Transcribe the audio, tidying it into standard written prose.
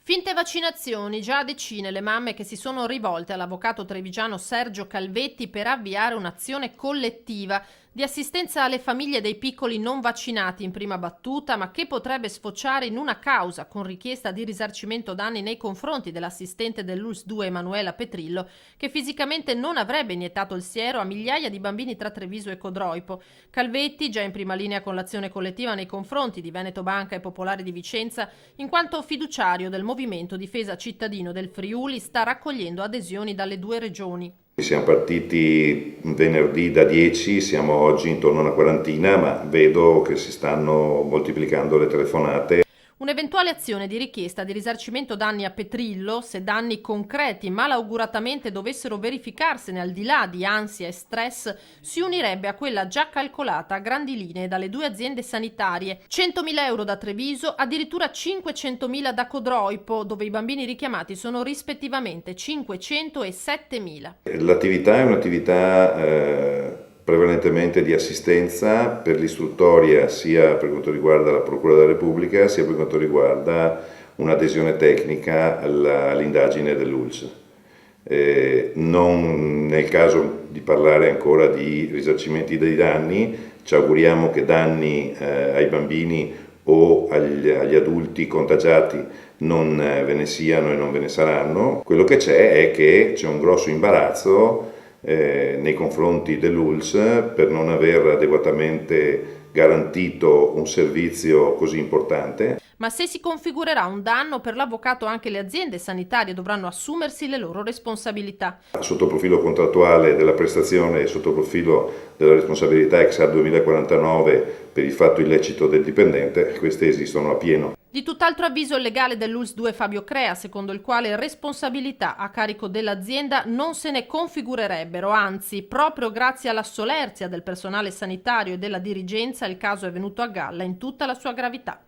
Finte vaccinazioni, già a decine le mamme che si sono rivolte all'avvocato trevigiano Sergio Calvetti per avviare un'azione collettiva di assistenza alle famiglie dei piccoli non vaccinati in prima battuta, ma che potrebbe sfociare in una causa con richiesta di risarcimento danni nei confronti dell'assistente dell'ULSS 2 Emanuela Petrillo, che fisicamente non avrebbe iniettato il siero a migliaia di bambini tra Treviso e Codroipo. Calvetti, già in prima linea con l'azione collettiva nei confronti di Veneto Banca e Popolare di Vicenza, in quanto fiduciario del Movimento Difesa Cittadino del Friuli, sta raccogliendo adesioni dalle due regioni. Siamo partiti venerdì da 10, siamo oggi intorno a una quarantina, ma vedo che si stanno moltiplicando le telefonate. Un'eventuale azione di richiesta di risarcimento danni a Petrillo, se danni concreti malauguratamente dovessero verificarsene al di là di ansia e stress, si unirebbe a quella già calcolata a grandi linee dalle due aziende sanitarie. 100.000 euro da Treviso, addirittura 500.000 da Codroipo, dove i bambini richiamati sono rispettivamente 500 e 7.000. L'attività è un'attività prevalentemente di assistenza per l'istruttoria, sia per quanto riguarda la Procura della Repubblica, sia per quanto riguarda un'adesione tecnica all'indagine dell'ULSS. Non nel caso di parlare ancora di risarcimenti dei danni, ci auguriamo che danni ai bambini o agli adulti contagiati non ve ne siano e non ve ne saranno. Quello che c'è è che c'è un grosso imbarazzo nei confronti dell'ULSS per non aver adeguatamente garantito un servizio così importante. Ma se si configurerà un danno per l'avvocato, anche le aziende sanitarie dovranno assumersi le loro responsabilità. Sotto profilo contrattuale della prestazione e sotto profilo della responsabilità ex art 2049 per il fatto illecito del dipendente, queste esistono a pieno. Di tutt'altro avviso il legale dell'ULSS 2 Fabio Crea, secondo il quale responsabilità a carico dell'azienda non se ne configurerebbero, anzi, proprio grazie alla solerzia del personale sanitario e della dirigenza il caso è venuto a galla in tutta la sua gravità.